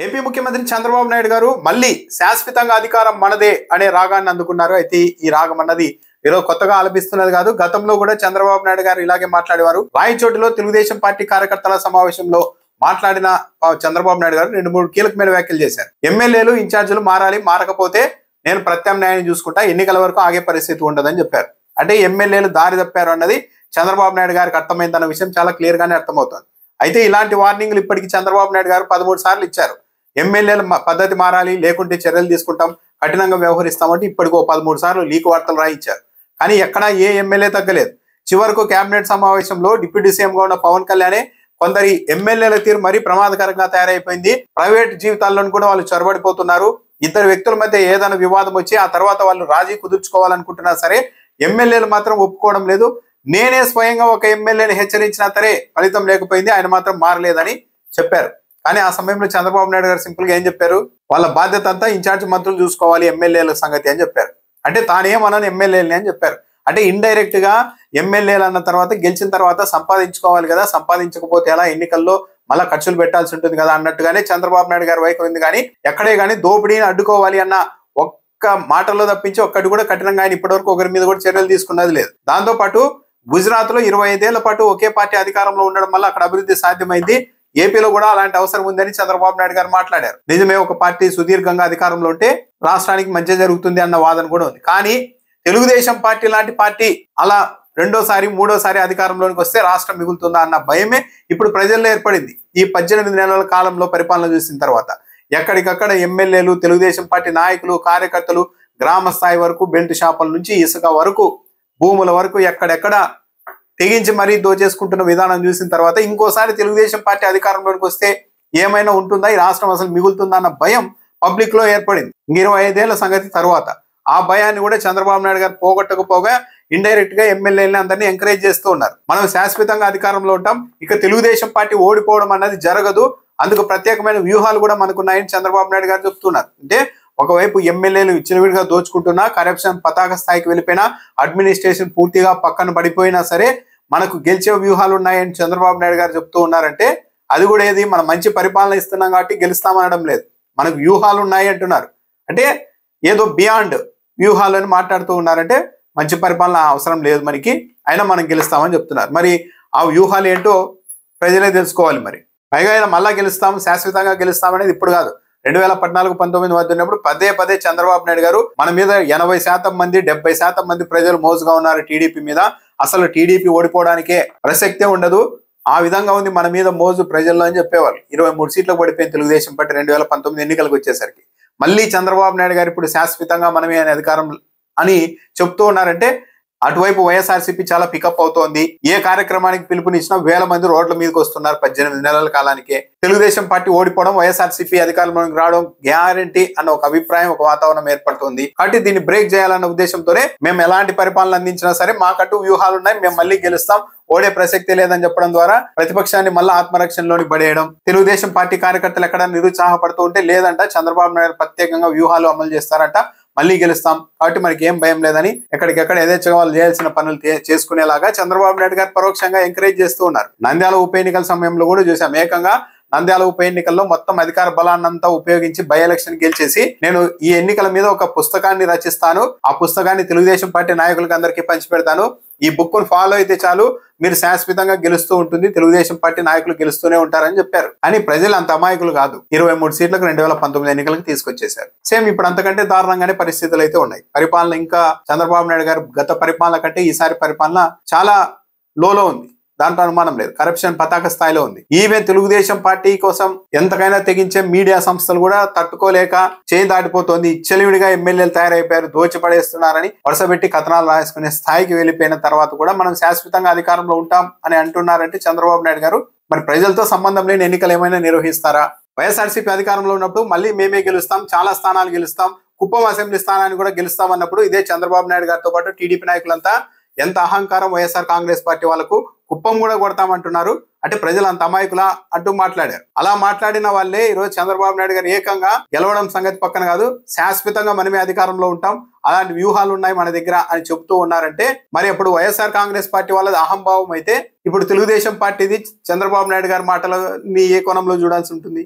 AP ముఖ్యమంత్రి చంద్రబాబు నాయుడు గారు మళ్ళీ శాశ్వతంగా అధికారం మనదే అనే రాగాన్ని అందుకున్నారు. అయితే ఈ రాగం అన్నది ఈరోజు కొత్తగా ఆలపిస్తున్నది కాదు. గతంలో కూడా చంద్రబాబు నాయుడు గారు ఇలాగే మాట్లాడేవారు. రాయచోటిలో తెలుగుదేశం పార్టీ కార్యకర్తల సమావేశంలో మాట్లాడిన చంద్రబాబు నాయుడు గారు 2-3 కీలకమైన వ్యాఖ్యలు చేశారు. ఎమ్మెల్యేలు ఇన్ఛార్జీలు మారాలి, మారకపోతే నేను ప్రత్యామ్నాయాన్ని చూసుకుంటా, ఎన్నికల వరకు ఆగే పరిస్థితి ఉండదని చెప్పారు. అంటే ఎమ్మెల్యేలు దారి తప్పారు అన్నది చంద్రబాబు నాయుడు గారికి అర్థమైందన్న విషయం చాలా క్లియర్ గానే అర్థమవుతుంది. అయితే ఇలాంటి వార్నింగ్లు ఇప్పటికీ చంద్రబాబు నాయుడు గారు 13 సార్లు ఇచ్చారు. ఎమ్మెల్యేల పద్ధతి మారాలి, లేకుంటే చర్యలు తీసుకుంటాం, కఠినంగా వ్యవహరిస్తామంటే ఇప్పటికో 13 సార్లు లీక్ వార్తలు రాయించారు. కానీ ఎక్కడా ఏ ఎమ్మెల్యే తగ్గలేదు. చివరకు కేబినెట్ సమావేశంలో డిప్యూటీ సీఎంగా ఉన్న పవన్ కళ్యాణే కొందరి ఎమ్మెల్యేల తీరు మరీ ప్రమాదకరంగా తయారైపోయింది, ప్రైవేట్ జీవితాల్లోనూ కూడా వాళ్ళు చొరబడిపోతున్నారు, ఇద్దరు వ్యక్తుల మధ్య ఏదైనా వివాదం వచ్చి ఆ తర్వాత వాళ్ళు రాజీ కుదుర్చుకోవాలనుకుంటున్నా సరే ఎమ్మెల్యేలు మాత్రం ఒప్పుకోవడం లేదు, నేనే స్వయంగా ఒక ఎమ్మెల్యేని హెచ్చరించినా సరే ఫలితం లేకపోయింది, ఆయన మాత్రం మారలేదని చెప్పారు. కానీ ఆ సమయంలో చంద్రబాబు నాయుడు గారు సింపుల్ గా ఏం చెప్పారు, వాళ్ళ బాధ్యత అంతా ఇన్ఛార్జ్ మంత్రులు చూసుకోవాలి ఎమ్మెల్యేల సంగతి అని చెప్పారు. అంటే తానేమనని ఎమ్మెల్యేలని అని చెప్పారు. అంటే ఇండైరెక్ట్ గా ఎమ్మెల్యేలు అన్న తర్వాత గెలిచిన తర్వాత సంపాదించుకోవాలి కదా, సంపాదించకపోతే ఎలా, ఎన్నికల్లో మళ్ళా ఖర్చులు పెట్టాల్సి ఉంటుంది కదా అన్నట్టుగానే చంద్రబాబు నాయుడు గారి వైఖరి ఉంది. కానీ ఎక్కడే కానీ దోపిడీని అడ్డుకోవాలి అన్న ఒక్క మాటల్లో తప్పించి ఒక్కటి కూడా కఠినంగా ఆయన ఇప్పటివరకు ఒకరి మీద కూడా చర్యలు తీసుకున్నది లేదు. దాంతో పాటు గుజరాత్ లో 25 ఏళ్ల పాటు ఒకే పార్టీ అధికారంలో ఉండడం వల్ల అక్కడ అభివృద్ధి సాధ్యమైంది, ఏపీలో కూడా అలాంటి అవసరం ఉందని చంద్రబాబు నాయుడు గారు మాట్లాడారు. నిజమే, ఒక పార్టీ సుదీర్ఘంగా అధికారంలో ఉంటే రాష్ట్రానికి మంచి జరుగుతుంది అన్న వాదన కూడా ఉంది. కానీ తెలుగుదేశం పార్టీ లాంటి పార్టీ అలా రెండోసారి మూడోసారి అధికారంలోకి వస్తే రాష్ట్రం మిగులుతుందా అన్న భయమే ఇప్పుడు ప్రజల్లో ఏర్పడింది. ఈ 18 నెలల కాలంలో పరిపాలన చూసిన తర్వాత ఎక్కడికక్కడ ఎమ్మెల్యేలు, తెలుగుదేశం పార్టీ నాయకులు, కార్యకర్తలు గ్రామ స్థాయి వరకు, బెల్ట్ షాపుల నుంచి ఇసుక వరకు, భూముల వరకు ఎక్కడెక్కడ తెగించి మరీ దోచేసుకుంటున్న విధానం చూసిన తర్వాత ఇంకోసారి తెలుగుదేశం పార్టీ అధికారంలోకి వస్తే ఏమైనా ఉంటుందా, ఈ రాష్ట్రం అసలు మిగులుతుందా అన్న భయం పబ్లిక్ లో ఏర్పడింది 25 ఏళ్ల సంగతి తర్వాత. ఆ భయాన్ని కూడా చంద్రబాబు నాయుడు గారు పోగొట్టకపోగా ఇండైరెక్ట్ గా ఎమ్మెల్యేలని అందరినీ ఎంకరేజ్ చేస్తూ ఉన్నారు. మనం శాశ్వతంగా అధికారంలో ఉంటాం, ఇక తెలుగుదేశం పార్టీ ఓడిపోవడం అన్నది జరగదు, అందుకు ప్రత్యేకమైన వ్యూహాలు కూడా మనకున్నాయని చంద్రబాబు నాయుడు గారు చెప్తున్నారు. అంటే ఒకవైపు ఎమ్మెల్యేలు విచ్చలవిడిగా దోచుకుంటున్నా, కరప్షన్ పతాక స్థాయికి వెళ్ళిపోయినా, అడ్మినిస్ట్రేషన్ పూర్తిగా పక్కన పడిపోయినా సరే మనకు గెలిచే వ్యూహాలు ఉన్నాయని చంద్రబాబు నాయుడు గారు చెప్తూ ఉన్నారంటే అది కూడా ఏది, మనం మంచి పరిపాలన ఇస్తున్నాం కాబట్టి గెలుస్తామనడం లేదు, మనకు వ్యూహాలు ఉన్నాయి అంటున్నారు. అంటే ఏదో బియాండ్ వ్యూహాలని మాట్లాడుతూ ఉన్నారంటే మంచి పరిపాలన అవసరం లేదు మనకి, అయినా మనం గెలుస్తామని చెప్తున్నారు. మరి ఆ వ్యూహాలు ఏంటో ప్రజలే తెలుసుకోవాలి. మరి పైగా ఆయన మళ్ళా గెలుస్తాం, శాశ్వతంగా గెలుస్తాం అనేది ఇప్పుడు కాదు, 2014-19 వద్ద ఉన్నప్పుడు పదే చంద్రబాబు నాయుడు గారు మన మీద 80% మంది 70% మంది ప్రజలు మోజుగా ఉన్నారు టీడీపీ మీద, అసలు టీడీపీ ఓడిపోవడానికే ప్రసక్తే ఉండదు, ఆ విధంగా ఉంది మన మీద మోజు ప్రజల్లో అని చెప్పేవాళ్ళు. 23 సీట్లకు పడిపోయింది తెలుగుదేశం పార్టీ 2019 ఎన్నికలకు వచ్చేసరికి. మళ్ళీ చంద్రబాబు నాయుడు గారు ఇప్పుడు శాశ్వతంగా మనమే అనే అధికారం అని చెప్తూ ఉన్నారంటే అటువైపు వైఎస్ఆర్సీపీ చాలా పికప్ అవుతోంది. ఏ కార్యక్రమానికి పిలుపునిచ్చినా వేల మంది రోడ్ల మీదకి వస్తున్నారు 18 నెలల కాలానికే. తెలుగుదేశం పార్టీ ఓడిపోవడం, వైఎస్ఆర్సీపీ అధికారంలోకి రావడం గ్యారంటీ అన్న ఒక అభిప్రాయం, ఒక వాతావరణం ఏర్పడుతుంది. కాబట్టి దీన్ని బ్రేక్ చేయాలన్న ఉద్దేశంతోనే మేము ఎలాంటి పరిపాలన అందించినా సరే మాకంటూ వ్యూహాలు ఉన్నాయి, మేము మళ్ళీ గెలుస్తాం, ఓడే ప్రసక్తి లేదని చెప్పడం ద్వారా ప్రతిపక్షాన్ని మళ్ళీ ఆత్మరక్షణలోని పడేయడం, తెలుగుదేశం పార్టీ కార్యకర్తలు ఎక్కడ నిరుత్సాహపడుతూ ఉంటే లేదంట చంద్రబాబు నాయుడు ప్రత్యేకంగా వ్యూహాలు అమలు చేస్తారట, మళ్ళీ గెలుస్తాం కాబట్టి మనకి ఏం భయం లేదని ఎక్కడికెక్కడ యథేచ్ఛగా వాళ్ళు చేయాల్సిన పనులు చేసుకునేలాగా చంద్రబాబు నాయుడు గారు పరోక్షంగా ఎంకరేజ్ చేస్తూ ఉన్నారు. నంద్యాల ఉప ఎన్నికల సమయంలో కూడా చూసాం, ఏకంగా నంద్యాల ఉప ఎన్నికల్లో మొత్తం అధికార బలాన్నంతా ఉపయోగించి బై ఎలక్షన్ గెలిచేసి నేను ఈ ఎన్నికల మీద ఒక పుస్తకాన్ని రచిస్తాను, ఆ పుస్తకాన్ని తెలుగుదేశం పార్టీ నాయకులకి అందరికీ పంచిపెడతాను, ఈ బుక్ ను ఫాలో అయితే చాలు మీరు శాశ్వతంగా గెలుస్తూ ఉంటుంది, తెలుగుదేశం పార్టీ నాయకులు గెలుస్తూనే ఉంటారని చెప్పారు. అని ప్రజలు అంత అమాయకులు కాదు, 23 సీట్లకు 2019 ఎన్నికలకు తీసుకొచ్చేశారు. సేమ్ ఇప్పుడు అంతకంటే దారుణంగానే పరిస్థితులు అయితే ఉన్నాయి. పరిపాలన ఇంకా చంద్రబాబు నాయుడు గారు గత పరిపాలన కంటే ఈసారి పరిపాలన చాలా లోలో ఉంది, దాంట్లో అనుమానం లేదు. కరప్షన్ పతాక స్థాయిలో ఉంది. ఈవెన్ తెలుగుదేశం పార్టీ కోసం ఎంతకైనా తెగించే మీడియా సంస్థలు కూడా తట్టుకోలేక చేయి దాటిపోతోంది. చెలివిడిగా ఎమ్మెల్యేలు తయారైపోయారు, దోచిపడేస్తున్నారని వరుసపెట్టి కథనాలు రాసుకునే స్థాయికి వెళ్ళిపోయిన తర్వాత కూడా మనం శాశ్వతంగా అధికారంలో ఉంటాం అని అంటున్నారంటే చంద్రబాబు నాయుడు గారు మరి ప్రజలతో సంబంధం లేని ఎన్నికలు ఏమైనా నిర్వహిస్తారా? వైఎస్ఆర్సీపీ అధికారంలో ఉన్నప్పుడు మళ్ళీ మేమే గెలుస్తాం, చాలా స్థానాలు గెలుస్తాం, కుప్పం అసెంబ్లీ స్థానాన్ని కూడా గెలుస్తాం అన్నప్పుడు ఇదే చంద్రబాబు నాయుడు గారితో పాటు టీడీపీ నాయకులంతా ఎంత అహంకారం వైఎస్ఆర్ కాంగ్రెస్ పార్టీ వాళ్ళకు, కుప్పం కూడా కొడతామంటున్నారు, అంటే ప్రజలు అంత అమాయకులా అంటూ మాట్లాడారు. అలా మాట్లాడిన వాళ్ళే ఈరోజు చంద్రబాబు నాయుడు గారు ఏకంగా గెలవడం సంగతి పక్కన కాదు, శాశ్వతంగా మనమే అధికారంలో ఉంటాం, అలాంటి వ్యూహాలు ఉన్నాయి మన దగ్గర అని చెప్తూ ఉన్నారంటే మరి అప్పుడు వైఎస్ఆర్ కాంగ్రెస్ పార్టీ వాళ్ళది అహంభావం అయితే ఇప్పుడు తెలుగుదేశం పార్టీది చంద్రబాబు నాయుడు గారి మాటలని ఏ కోణంలో చూడాల్సి ఉంటుంది?